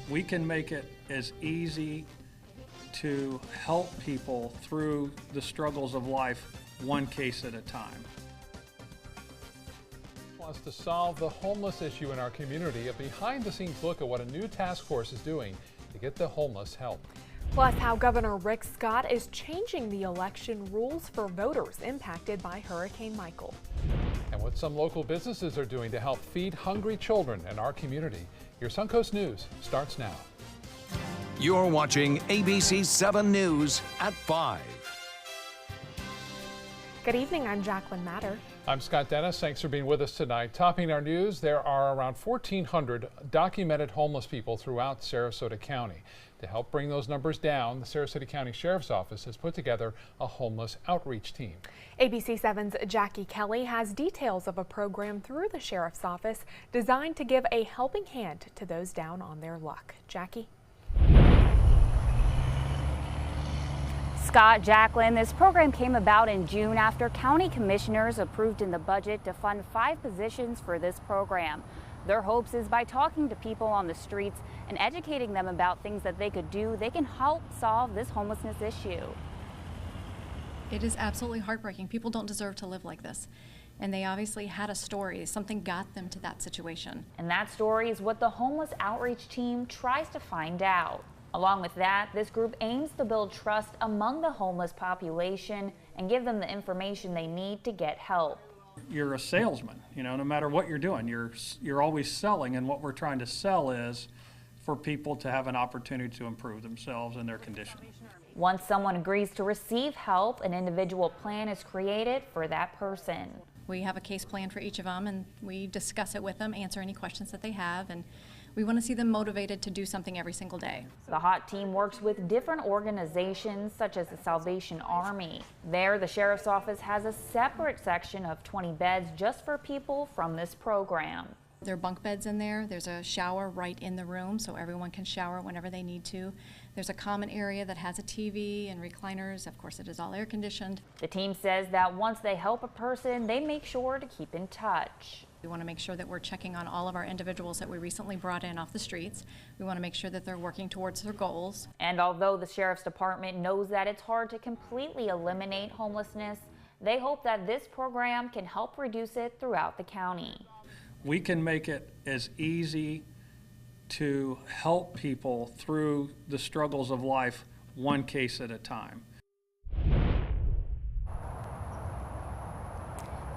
We can make it as easy to help people through the struggles of life, one case at a time. Wants to solve the homeless issue in our community. A behind-the-scenes look at what a new task force is doing to get the homeless help. Plus, how Governor Rick Scott is changing the election rules for voters impacted by Hurricane Michael. And what some local businesses are doing to help feed hungry children in our community. Your Suncoast News starts now. You're watching ABC 7 News at 5. Good evening, I'm Jacqueline Matter. I'm Scott Dennis. Thanks for being with us tonight. Topping our news, there are around 1,400 documented homeless people throughout Sarasota County. To help bring those numbers down, the Sarasota County Sheriff's Office has put together a homeless outreach team. ABC 7's Jackie Kelly has details of a program through the Sheriff's Office designed to give a helping hand to those down on their luck. Jackie? Scott, Jacqueline, this program came about in June after county commissioners approved in the budget to fund 5 positions for this program. Their hopes is by talking to people on the streets and educating them about things that they could do, they can help solve this homelessness issue. It is absolutely heartbreaking. People don't deserve to live like this. And they obviously had a story. Something got them to that situation. And that story is what the homeless outreach team tries to find out. Along with that, this group aims to build trust among the homeless population and give them the information they need to get help. You're a salesman, no matter what you're doing, you're always selling, and what we're trying to sell is for people to have an opportunity to improve themselves and their condition. Once someone agrees to receive help, an individual plan is created for that person. We have a case plan for each of them, and we discuss it with them, answer any questions that they have, and we want to see them motivated to do something every single day. The HOT team works with different organizations such as the Salvation Army. There, the Sheriff's Office has a separate section of 20 beds just for people from this program. There are bunk beds in there. There's a shower right in the room so everyone can shower whenever they need to. There's a common area that has a TV and recliners. Of course, it is all air conditioned. The team says that once they help a person, they make sure to keep in touch. We want to make sure that we're checking on all of our individuals that we recently brought in off the streets. We want to make sure that they're working towards their goals. And although the Sheriff's Department knows that it's hard to completely eliminate homelessness, they hope that this program can help reduce it throughout the county. We can make it as easy to help people through the struggles of life, one case at a time.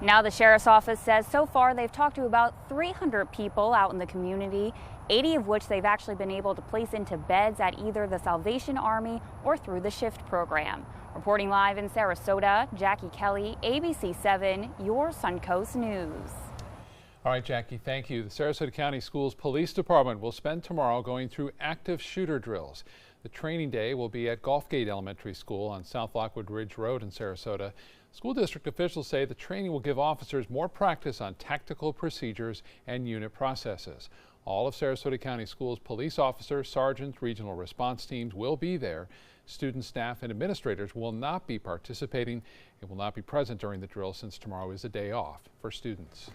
Now the Sheriff's Office says so far they've talked to about 300 people out in the community, 80 of which they've actually been able to place into beds at either the Salvation Army or through the SHIFT program. Reporting live in Sarasota, Jackie Kelly, ABC 7, your Suncoast News. All right, Jackie, thank you. The Sarasota County Schools Police Department will spend tomorrow going through active shooter drills. The training day will be at Gulfgate Elementary School on South Lockwood Ridge Road in Sarasota. School district officials say the training will give officers more practice on tactical procedures and unit processes. All of Sarasota County Schools police officers, sergeants, regional response teams will be there. Students, staff, and administrators will not be participating and will not be present during the drill since tomorrow is a day off for students.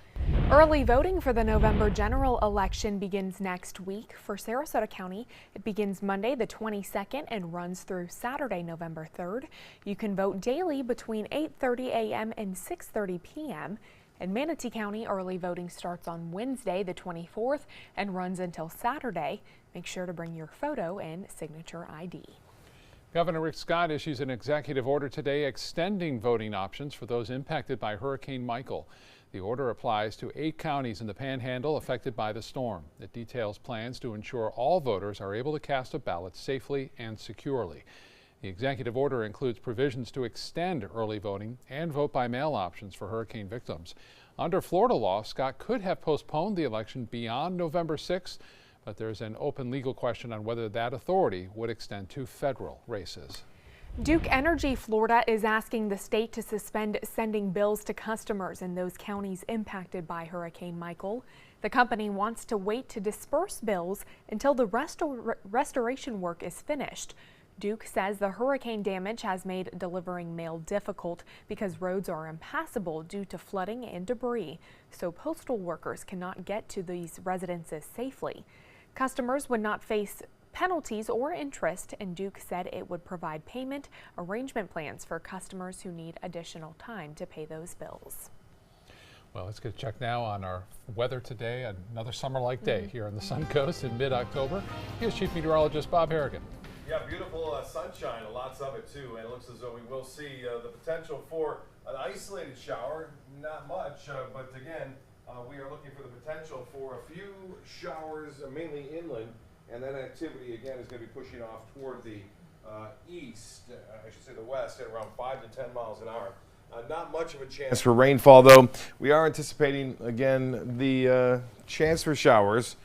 Early voting for the November general election begins next week. For Sarasota County, it begins Monday the 22nd and runs through Saturday, November 3rd. You can vote daily between 8:30 a.m. and 6:30 p.m. In Manatee County, early voting starts on Wednesday the 24th and runs until Saturday. Make sure to bring your photo and signature ID. Governor Rick Scott issues an executive order today extending voting options for those impacted by Hurricane Michael. The order applies to 8 counties in the Panhandle affected by the storm. It details plans to ensure all voters are able to cast a ballot safely and securely. The executive order includes provisions to extend early voting and vote by mail options for hurricane victims. Under Florida law, Scott could have postponed the election beyond November 6th, but there's an open legal question on whether that authority would extend to federal races. Duke Energy Florida is asking the state to suspend sending bills to customers in those counties impacted by Hurricane Michael. The company wants to wait to disperse bills until the restoration work is finished. Duke says the hurricane damage has made delivering mail difficult because roads are impassable due to flooding and debris, so postal workers cannot get to these residences safely. Customers would not face penalties or interest, and Duke said it would provide payment arrangement plans for customers who need additional time to pay those bills. Well, let's get a check now on our weather today. Another summer-like day here on the Suncoast in mid-October. Here's Chief Meteorologist Bob Harrigan. Yeah, beautiful sunshine, lots of it too, and it looks as though we will see the potential for an isolated shower. Not much, but again, we are looking for the potential for a few showers, mainly inland, and that activity again is going to be pushing off toward the east, I should say the west, at around 5 to 10 miles an hour. Not much of a chance for rainfall, though. We are anticipating, again, the chance for showers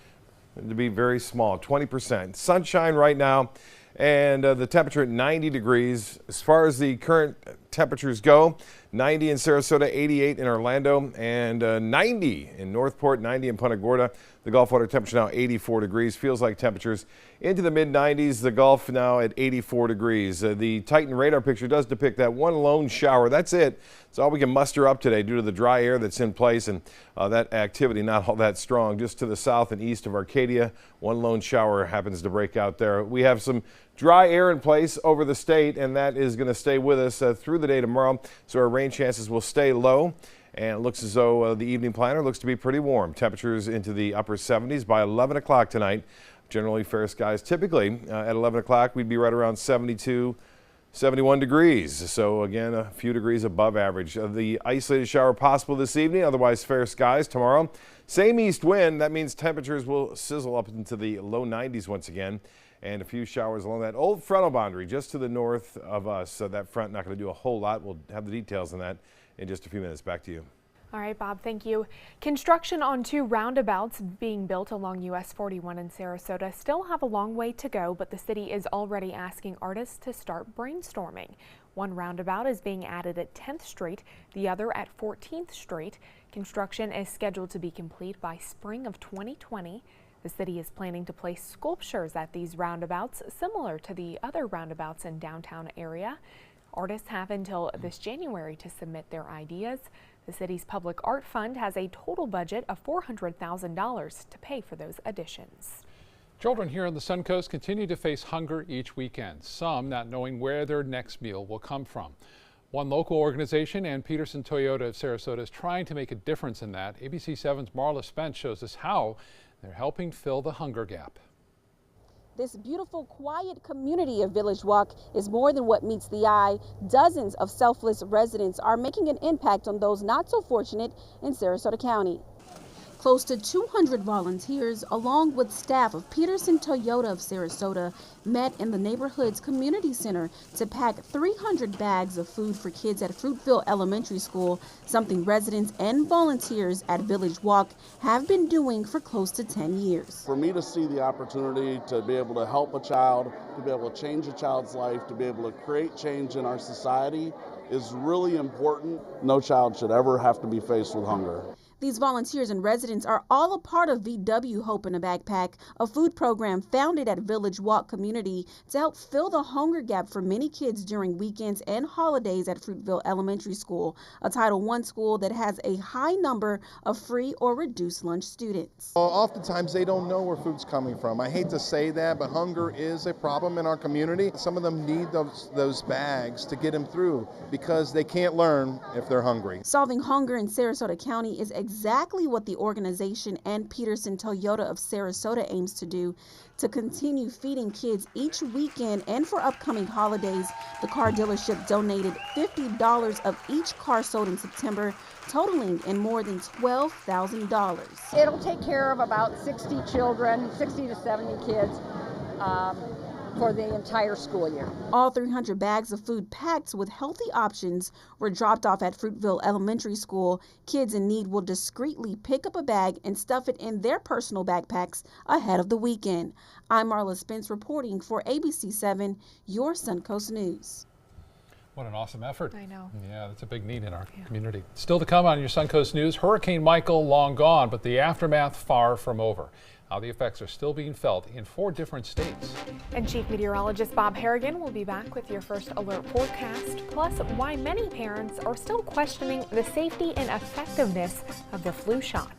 to be very small, 20%. Sunshine right now, and the temperature at 90 degrees. As far as the current temperatures go, 90 in Sarasota, 88 in Orlando, and 90 in Northport, 90 in Punta Gorda. The Gulf water temperature now 84 degrees. Feels like temperatures into the mid-90s. The Gulf now at 84 degrees. The Titan radar picture does depict that one lone shower. That's it. It's all we can muster up today due to the dry air that's in place, and that activity not all that strong. Just to the south and east of Arcadia, one lone shower happens to break out there. We have some dry air in place over the state, and that is going to stay with us through the day tomorrow, so our rain chances will stay low. And it looks as though the evening planner looks to be pretty warm. Temperatures into the upper 70s by 11 o'clock tonight. Generally fair skies. Typically at 11 o'clock we'd be right around 72, 71 degrees. So again, a few degrees above average. The isolated shower possible this evening, otherwise fair skies tomorrow. Same east wind, that means temperatures will sizzle up into the low 90s once again. And a few showers along that old frontal boundary just to the north of us. So that front not going to do a whole lot. We'll have the details on that in just a few minutes. Back to you. All right, Bob, thank you. Construction on 2 roundabouts being built along US 41 in Sarasota still have a long way to go, but the city is already asking artists to start brainstorming. One roundabout is being added at 10th Street, the other at 14th Street. Construction is scheduled to be complete by spring of 2020. The city is planning to place sculptures at these roundabouts, similar to the other roundabouts in downtown area. Artists have until this January to submit their ideas. The city's public art fund has a total budget of $400,000 to pay for those additions. Children here on the Suncoast continue to face hunger each weekend, some not knowing where their next meal will come from. One local organization and Peterson Toyota of Sarasota is trying to make a difference in that. ABC 7's Marla Spence shows us how they're helping fill the hunger gap. This beautiful, quiet community of Village Walk is more than what meets the eye. Dozens of selfless residents are making an impact on those not so fortunate in Sarasota County. Close to 200 volunteers, along with staff of Peterson Toyota of Sarasota, met in the neighborhood's community center to pack 300 bags of food for kids at Fruitville Elementary School, something residents and volunteers at Village Walk have been doing for close to 10 years. For me to see the opportunity to be able to help a child, to be able to change a child's life, to be able to create change in our society is really important. No child should ever have to be faced with hunger. These volunteers and residents are all a part of VW Hope in a Backpack, a food program founded at Village Walk Community to help fill the hunger gap for many kids during weekends and holidays at Fruitville Elementary School, a Title I school that has a high number of free or reduced lunch students. Oftentimes they don't know where food's coming from. I hate to say that, but hunger is a problem in our community. Some of them need those bags to get them through because they can't learn if they're hungry. Solving hunger in Sarasota County is exactly what the organization and Peterson Toyota of Sarasota aims to do, to continue feeding kids each weekend and for upcoming holidays. The car dealership donated $50 of each car sold in September, totaling in more than $12,000. It'll take care of about 60 children, 60 to 70 kids. For the entire school year. All 300 bags of food packed with healthy options were dropped off at Fruitville Elementary School. Kids in need will discreetly pick up a bag and stuff it in their personal backpacks ahead of the weekend. I'm Marla Spence reporting for ABC 7, your Suncoast News. What an awesome effort. I know. Yeah, that's a big need in our community. Still to come on your Suncoast News, Hurricane Michael long gone, but the aftermath far from over. How the effects are still being felt in 4 different states. And Chief Meteorologist Bob Harrigan will be back with your first alert forecast, plus why many parents are still questioning the safety and effectiveness of the flu shot.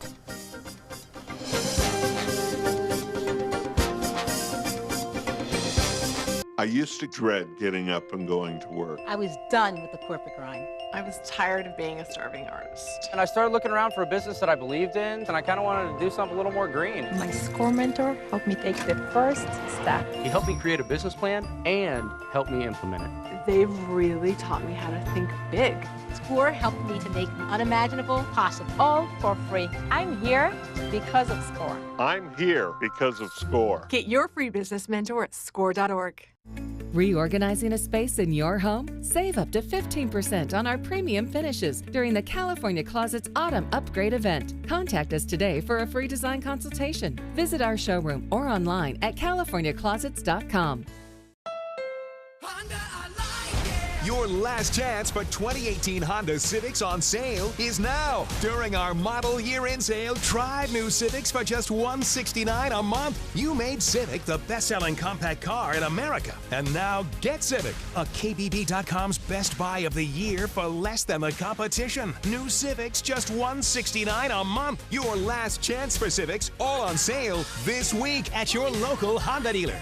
I used to dread getting up and going to work. I was done with the corporate grind. I was tired of being a starving artist. And I started looking around for a business that I believed in, and I kind of wanted to do something a little more green. My SCORE mentor helped me take the first step. He helped me create a business plan and helped me implement it. They've really taught me how to think big. SCORE helped me to make the unimaginable possible, all for free. I'm here because of SCORE. I'm here because of SCORE. Get your free business mentor at SCORE.org. Reorganizing a space in your home? Save up to 15% on our premium finishes during the California Closets Autumn Upgrade event. Contact us today for a free design consultation. Visit our showroom or online at californiaclosets.com. Your last chance for 2018 Honda Civics on sale is now. During our model year-end sale, try new Civics for just $169 a month. You made Civic the best-selling compact car in America. And now get Civic, a KBB.com's best buy of the year for less than the competition. New Civics just $169 a month. Your last chance for Civics, all on sale this week at your local Honda dealer.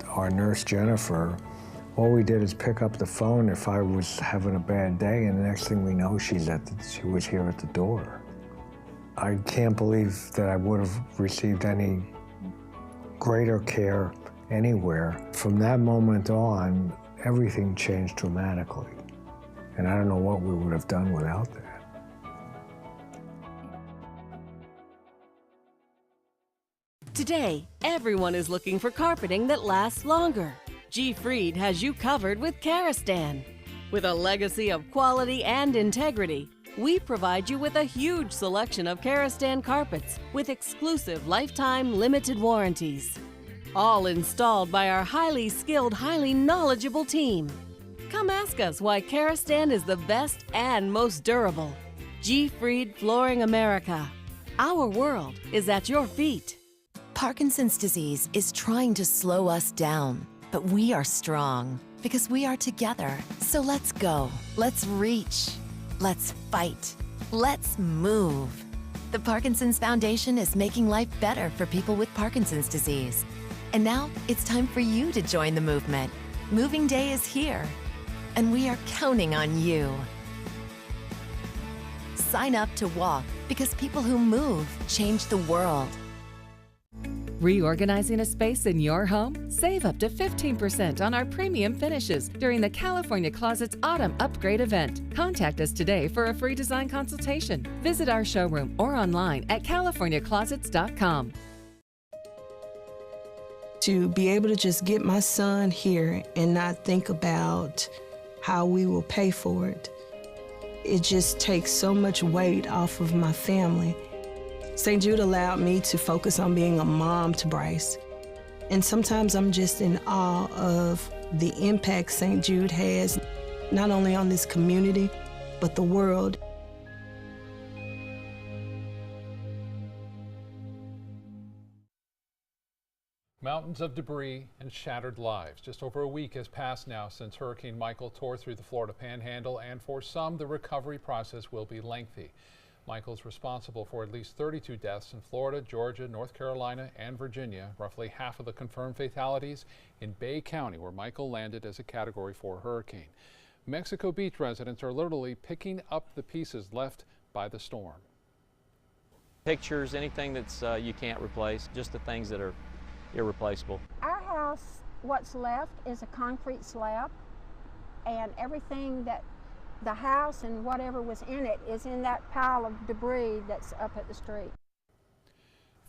Our nurse, Jennifer, all we did is pick up the phone if I was having a bad day, and the next thing we know, she was here at the door. I can't believe that I would have received any greater care anywhere. From that moment on, everything changed dramatically, and I don't know what we would have done without that. Today, everyone is looking for carpeting that lasts longer. G. Fried has you covered with Karastan. With a legacy of quality and integrity, we provide you with a huge selection of Karastan carpets with exclusive lifetime limited warranties. All installed by our highly skilled, highly knowledgeable team. Come ask us why Karastan is the best and most durable. G. Fried Flooring America. Our world is at your feet. Parkinson's disease is trying to slow us down, but we are strong because we are together. So let's go. Let's reach. Let's fight. Let's move. The Parkinson's Foundation is making life better for people with Parkinson's disease. And now it's time for you to join the movement. Moving Day is here, and we are counting on you. Sign up to walk because people who move change the world. Reorganizing a space in your home? Save up to 15% on our premium finishes during the California Closets Autumn Upgrade event. Contact us today for a free design consultation. Visit our showroom or online at californiaclosets.com. To be able to just get my son here and not think about how we will pay for it, it just takes so much weight off of my family. St. Jude allowed me to focus on being a mom to Bryce. And sometimes I'm just in awe of the impact St. Jude has, not only on this community, but the world. Mountains of debris and shattered lives. Just over a week has passed now since Hurricane Michael tore through the Florida Panhandle, and for some, the recovery process will be lengthy. Michael's responsible for at least 32 deaths in Florida, Georgia, North Carolina, and Virginia. Roughly half of the confirmed fatalities in Bay County, where Michael landed as a Category 4 hurricane. Mexico Beach residents are literally picking up the pieces left by the storm. Pictures, anything that's you can't replace, just the things that are irreplaceable. Our house, what's left is a concrete slab, and everything that the house and whatever was in it is in that pile of debris that's up at the street.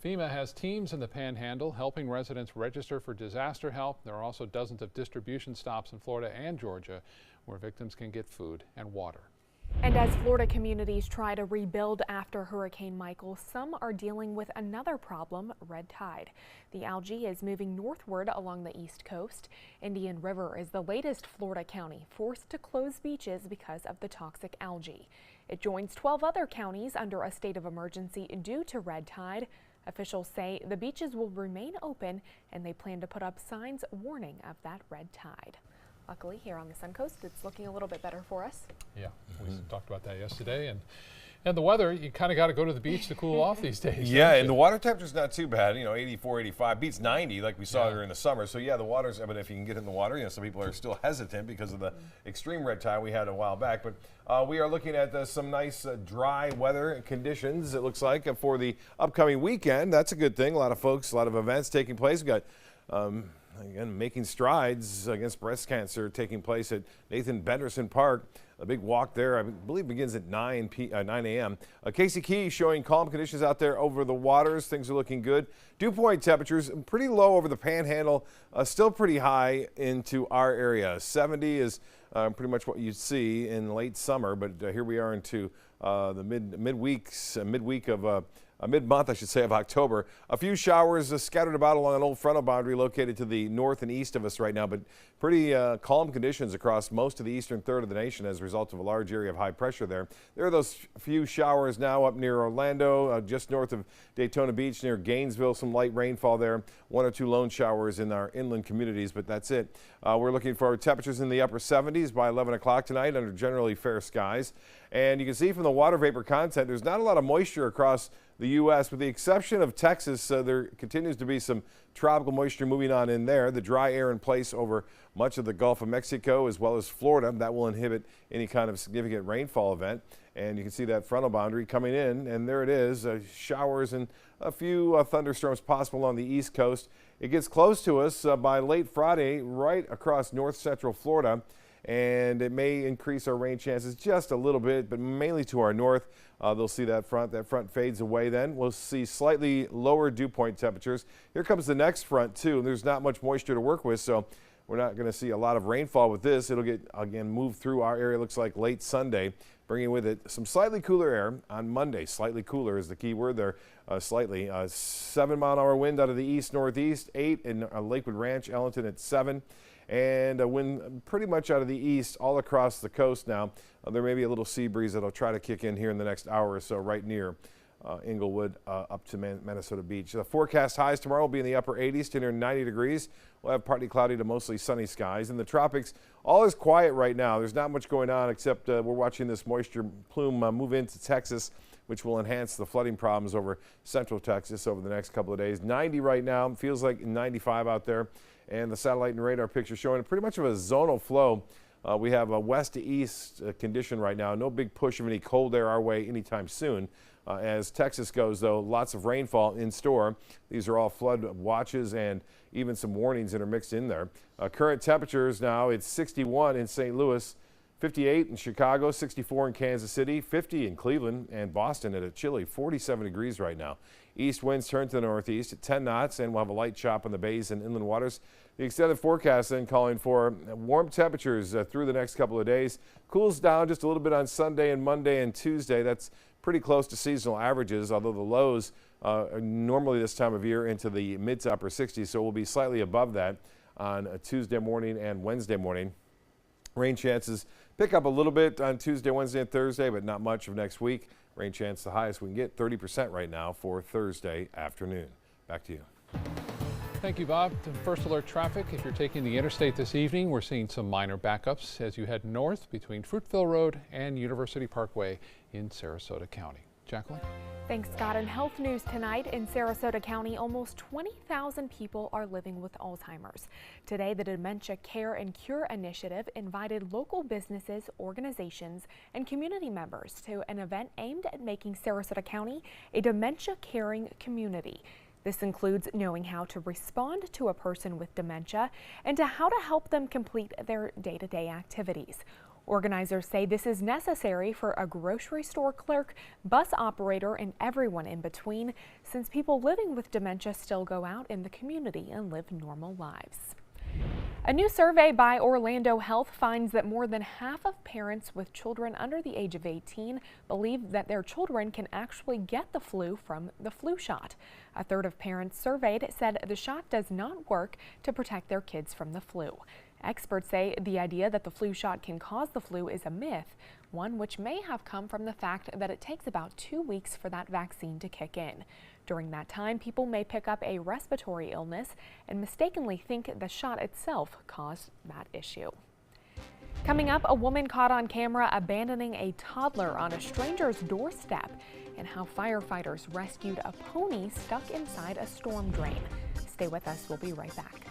FEMA has teams in the Panhandle helping residents register for disaster help. There are also dozens of distribution stops in Florida and Georgia where victims can get food and water. And as Florida communities try to rebuild after Hurricane Michael, some are dealing with another problem, red tide. The algae is moving northward along the east coast. Indian River is the latest Florida county forced to close beaches because of the toxic algae. It joins 12 other counties under a state of emergency due to red tide. Officials say the beaches will remain open and they plan to put up signs warning of that red tide. Luckily, here on the Suncoast, it's looking a little bit better for us. Yeah, we talked about that yesterday, and And the weather, you kind of got to go to the beach to cool off these days. Yeah, and the water temperature's not too bad. 84, 85, beats 90 like we saw during the summer. So yeah, the water's, but if you can get in the water, some people are still hesitant because of the extreme red tide we had a while back. But we are looking at some nice dry weather conditions, it looks like, for the upcoming weekend. That's a good thing. A lot of folks, a lot of events taking place. We've got, again, making strides against breast cancer taking place at Nathan Benderson Park. A big walk there, I believe, begins at 9 a.m. Casey Key showing calm conditions out there over the waters. Things are looking good. Dew point temperatures pretty low over the Panhandle, still pretty high into our area. 70 is pretty much what you'd see in late summer, but here we are into the mid-month, I should say, of October. A few showers scattered about along an old frontal boundary located to the north and east of us right now, but pretty calm conditions across most of the eastern third of the nation as a result of a large area of high pressure there. There are those few showers now up near Orlando, just north of Daytona Beach, near Gainesville, some light rainfall there. 1 or 2 lone showers in our inland communities, but that's it. We're looking for temperatures in the upper 70s by 11 o'clock tonight under generally fair skies. And you can see from the water vapor content, there's not a lot of moisture across the U.S. With the exception of Texas, there continues to be some tropical moisture moving on in there. The dry air in place over much of the Gulf of Mexico as well as Florida. That will inhibit any kind of significant rainfall event. And you can see that frontal boundary coming in, and there it is, showers and a few thunderstorms possible on the East Coast. It gets close to us by late Friday right across north central Florida, and it may increase our rain chances just a little bit, but mainly to our north. They'll see that front. That front fades away then. We'll see slightly lower dew point temperatures. Here comes the next front, too. There's not much moisture to work with, so we're not going to see a lot of rainfall with this. It'll get, again, moved through our area, looks like late Sunday, bringing with it some slightly cooler air on Monday. Slightly cooler is the key word there, slightly. 7-mile-an-hour wind out of the east-northeast, 8 in Lakewood Ranch, Ellington at 7. And a wind pretty much out of the east all across the coast now. There may be a little sea breeze that'll try to kick in here in the next hour or so right near Inglewood up to Minnesota Beach. The forecast highs tomorrow will be in the upper 80s to near 90 degrees. We'll have partly cloudy to mostly sunny skies. In the tropics, all is quiet right now. There's not much going on except we're watching this moisture plume move into Texas, which will enhance the flooding problems over central Texas over the next couple of days. 90 right now, feels like 95 out there. And the satellite and radar picture showing pretty much of a zonal flow. We have a west to east condition right now. No big push of any cold air our way anytime soon. As Texas goes, though, lots of rainfall in store. These are all flood watches and even some warnings that are mixed in there. Current temperatures now, it's 61 in St. Louis, 58 in Chicago, 64 in Kansas City, 50 in Cleveland and Boston at a chilly 47 degrees right now. East winds turn to the northeast at 10 knots, and we'll have a light chop on the bays and inland waters. The extended forecast then calling for warm temperatures through the next couple of days. Cools down just a little bit on Sunday and Monday and Tuesday. That's pretty close to seasonal averages, although the lows are normally this time of year into the mid to upper 60s, so we'll be slightly above that on a Tuesday morning and Wednesday morning. Rain chances pick up a little bit on Tuesday, Wednesday, and Thursday, but not much of next week. Rain chance the highest we can get, 30% right now for Thursday afternoon. Back to you. Thank you, Bob. To First Alert traffic, if you're taking the interstate this evening, we're seeing some minor backups as you head north between Fruitville Road and University Parkway in Sarasota County. Jacqueline? Thanks, Scott. In health news tonight, in Sarasota County, almost 20,000 people are living with Alzheimer's. Today, the Dementia Care and Cure Initiative invited local businesses, organizations, and community members to an event aimed at making Sarasota County a dementia-caring community. This includes knowing how to respond to a person with dementia and to how to help them complete their day-to-day activities. Organizers say this is necessary for a grocery store clerk, bus operator, and everyone in between, since people living with dementia still go out in the community and live normal lives. A new survey by Orlando Health finds that more than half of parents with children under the age of 18 believe that their children can actually get the flu from the flu shot. A third of parents surveyed said the shot does not work to protect their kids from the flu. Experts say the idea that the flu shot can cause the flu is a myth, one which may have come from the fact that it takes about 2 weeks for that vaccine to kick in. During that time, people may pick up a respiratory illness and mistakenly think the shot itself caused that issue. Coming up, a woman caught on camera abandoning a toddler on a stranger's doorstep, and how firefighters rescued a pony stuck inside a storm drain. Stay with us, we'll be right back.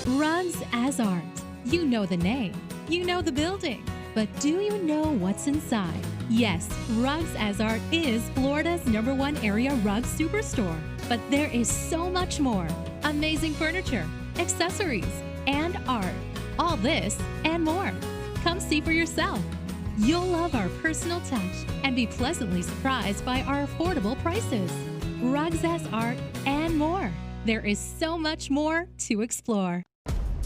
Rugs as Art. You know the name, you know the building, but do you know what's inside? Yes, Rugs as Art is Florida's #1 area rug superstore, but there is so much more. Amazing furniture, accessories, and art. All this and more. Come see for yourself. You'll love our personal touch and be pleasantly surprised by our affordable prices. Rugs as Art and more. There is so much more to explore.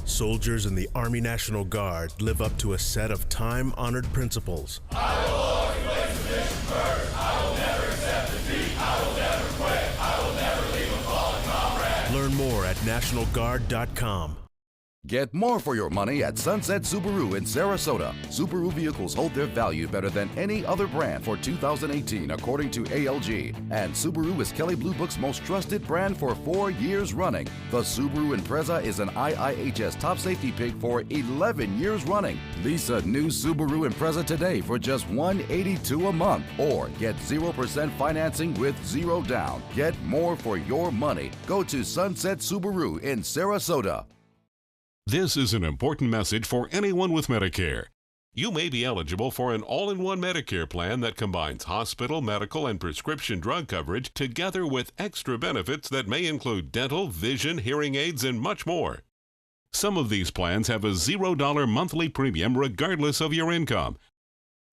Soldiers in the Army National Guard live up to a set of time-honored principles. I will always place the mission first. I will never accept defeat. I will never quit. I will never leave a fallen comrade. Learn more at nationalguard.com. Get more for your money at Sunset Subaru in Sarasota. Subaru vehicles hold their value better than any other brand for 2018, according to ALG. And Subaru is Kelley Blue Book's most trusted brand for 4 years running. The Subaru Impreza is an IIHS top safety pick for 11 years running. Lease a new Subaru Impreza today for just $182 a month, or get 0% financing with 0 down. Get more for your money. Go to Sunset Subaru in Sarasota. This is an important message for anyone with Medicare. You may be eligible for an all-in-one Medicare plan that combines hospital, medical, and prescription drug coverage together with extra benefits that may include dental, vision, hearing aids, and much more. Some of these plans have a $0 monthly premium regardless of your income.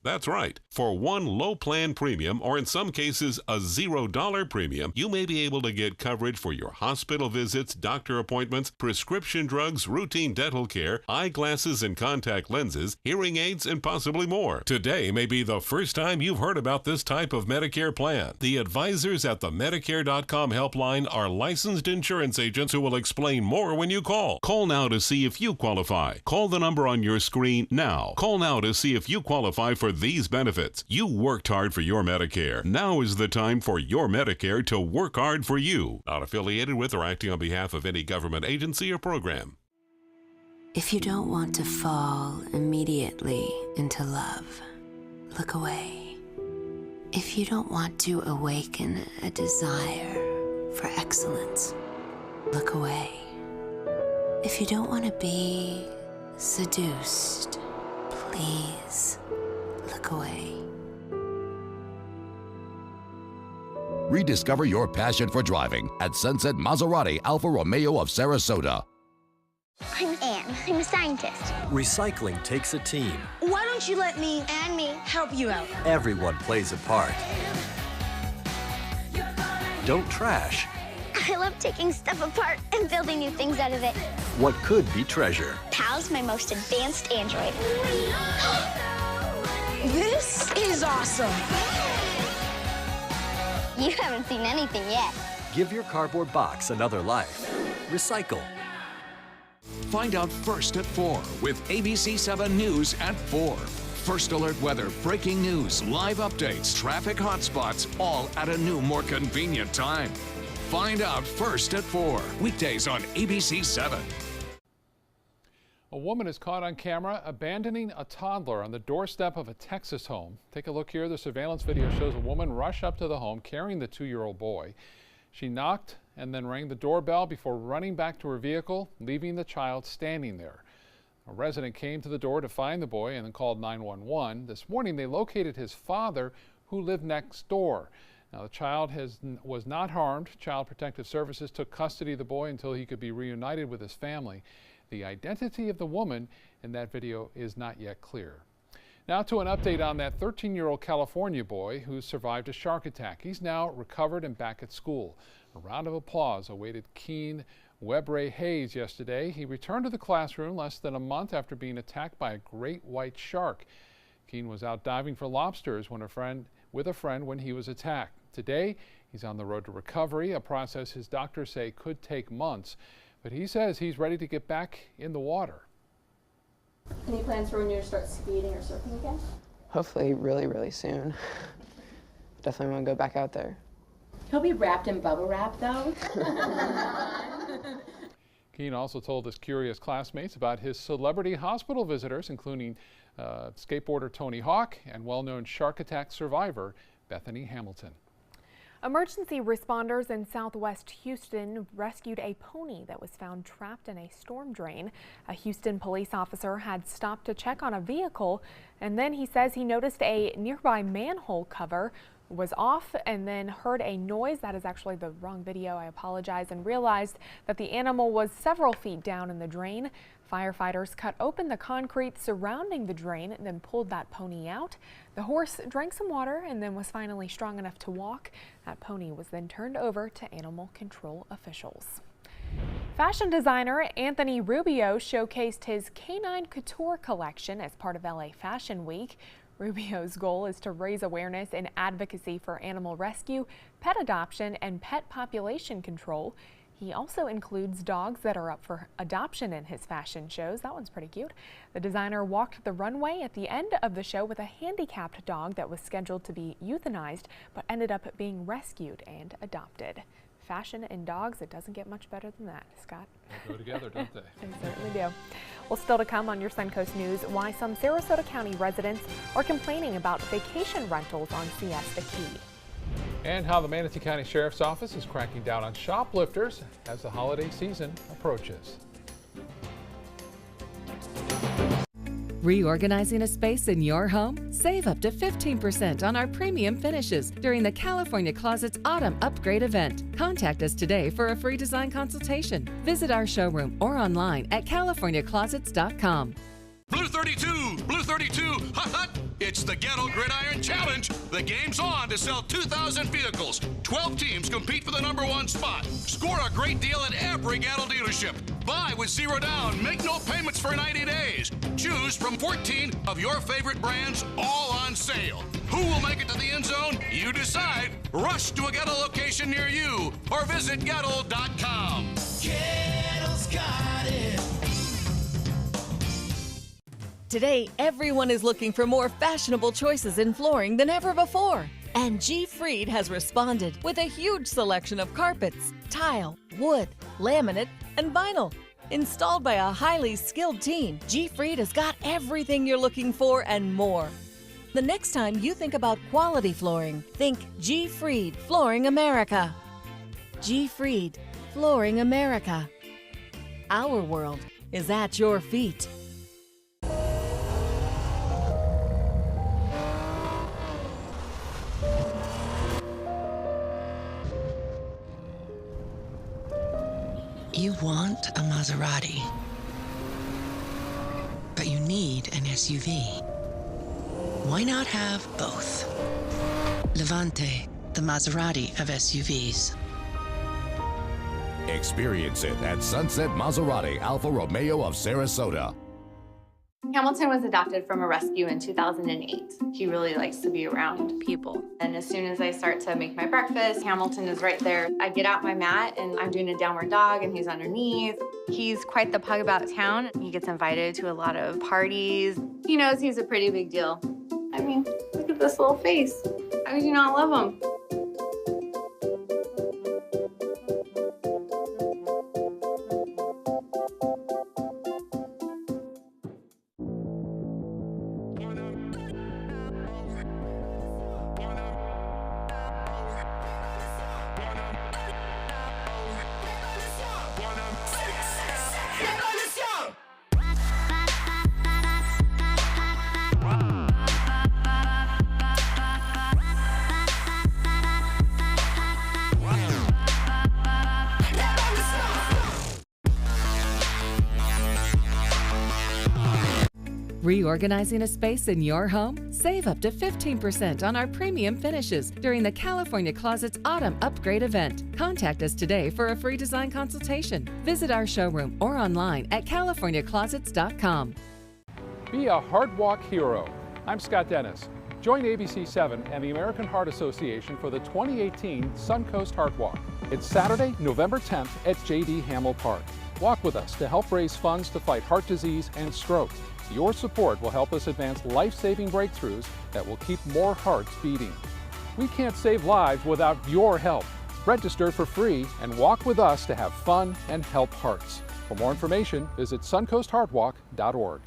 That's right. For one low plan premium, or in some cases a $0 premium, you may be able to get coverage for your hospital visits, doctor appointments, prescription drugs, routine dental care, eyeglasses and contact lenses, hearing aids, and possibly more. Today may be the first time you've heard about this type of Medicare plan. The advisors at the Medicare.com helpline are licensed insurance agents who will explain more when you call. Call now to see if you qualify. Call the number on your screen now. Call now to see if you qualify for these benefits. You worked hard for your Medicare. Now is the time for your Medicare to work hard for you. Not affiliated with or acting on behalf of any government agency or program. If you don't want to fall immediately into love, look away. If you don't want to awaken a desire for excellence, look away. If you don't want to be seduced, please look away. Rediscover your passion for driving at Sunset Maserati Alfa Romeo of Sarasota. I'm Anne. I'm a scientist. Recycling takes a team. Why don't you let me and me help you out? Everyone plays a part. Don't trash I love taking stuff apart and building new things out of it. what could be treasure. Pal's my most advanced android. This is awesome. You haven't seen anything yet. Give your cardboard box another life. Recycle. Find out first at 4 with ABC 7 News at 4. First alert weather, breaking news, live updates, traffic hotspots, all at a new, more convenient time. Find out first at 4, weekdays on ABC 7. A woman is caught on camera abandoning a toddler on the doorstep of a Texas home. Take a look here. The surveillance video shows a woman rush up to the home carrying the 2-year-old boy. She knocked and then rang the doorbell before running back to her vehicle, leaving the child standing there. A resident came to the door to find the boy and then called 911. This morning they located his father, who lived next door. Now the child was not harmed. Child Protective Services took custody of the boy until he could be reunited with his family. The identity of the woman in that video is not yet clear. Now to an update on that 13-year-old California boy who survived a shark attack. He's now recovered and back at school. A round of applause awaited Keene Webre Hayes yesterday. He returned to the classroom less than a month after being attacked by a great white shark. Keene was out diving for lobsters with a friend when he was attacked. Today, he's on the road to recovery, a process his doctors say could take months. But he says he's ready to get back in the water. Any plans for when you start skating or surfing again? Hopefully really, really soon. Definitely want to go back out there. He'll be wrapped in bubble wrap though. Keene also told his curious classmates about his celebrity hospital visitors, including skateboarder Tony Hawk and well-known shark attack survivor Bethany Hamilton. Emergency responders in southwest Houston rescued a pony that was found trapped in a storm drain. A Houston police officer had stopped to check on a vehicle, and then he says he noticed a nearby manhole cover was off and then heard a noise. That is actually the wrong video, I apologize, and realized that the animal was several feet down in the drain. Firefighters cut open the concrete surrounding the drain and then pulled that pony out. The horse drank some water and then was finally strong enough to walk. That pony was then turned over to animal control officials. Fashion designer Anthony Rubio showcased his canine couture collection as part of LA Fashion Week. Rubio's goal is to raise awareness and advocacy for animal rescue, pet adoption, and pet population control. He also includes dogs that are up for adoption in his fashion shows. That one's pretty cute. The designer walked the runway at the end of the show with a handicapped dog that was scheduled to be euthanized, but ended up being rescued and adopted. Fashion and dogs, it doesn't get much better than that, Scott. They go together, don't they? They certainly do. Well, still to come on your Suncoast News, why some Sarasota County residents are complaining about vacation rentals on Siesta Key. And how the Manatee County Sheriff's Office is cracking down on shoplifters as the holiday season approaches. Reorganizing a space in your home? Save up to 15% on our premium finishes during the California Closets Autumn Upgrade event. Contact us today for a free design consultation. Visit our showroom or online at californiaclosets.com. Blue 32, Blue 32, hut hut! It's the Ghetto Gridiron Challenge. The game's on to sell 2,000 vehicles. 12 teams compete for the #1 spot. Score a great deal at every Gatto dealership. Buy with 0 down. Make no payments for 90 days. Choose from 14 of your favorite brands, all on sale. Who will make it to the end zone? You decide. Rush to a Gatto location near you or visit Gatto.com. Gatto's got it. Today, everyone is looking for more fashionable choices in flooring than ever before. And G. Fried has responded with a huge selection of carpets, tile, wood, laminate, and vinyl. Installed by a highly skilled team, G. Fried has got everything you're looking for and more. The next time you think about quality flooring, think G. Fried Flooring America. G. Fried Flooring America. Our world is at your feet. You want a Maserati, but you need an SUV. Why not have both? Levante, the Maserati of SUVs. Experience it at Sunset Maserati Alfa Romeo of Sarasota. Hamilton was adopted from a rescue in 2008. He really likes to be around people. And as soon as I start to make my breakfast, Hamilton is right there. I get out my mat and I'm doing a downward dog and he's underneath. He's quite the pug about town. He gets invited to a lot of parties. He knows he's a pretty big deal. I mean, look at this little face. How could you not love him? Reorganizing a space in your home? Save up to 15% on our premium finishes during the California Closets Autumn Upgrade event. Contact us today for a free design consultation. Visit our showroom or online at californiaclosets.com. Be a Heart Walk hero. I'm Scott Dennis. Join ABC7 and the American Heart Association for the 2018 Suncoast Heart Walk. It's Saturday, November 10th at J.D. Hamill Park. Walk with us to help raise funds to fight heart disease and stroke. Your support will help us advance life-saving breakthroughs that will keep more hearts beating. We can't save lives without your help. Register for free and walk with us to have fun and help hearts. For more information, visit suncoastheartwalk.org.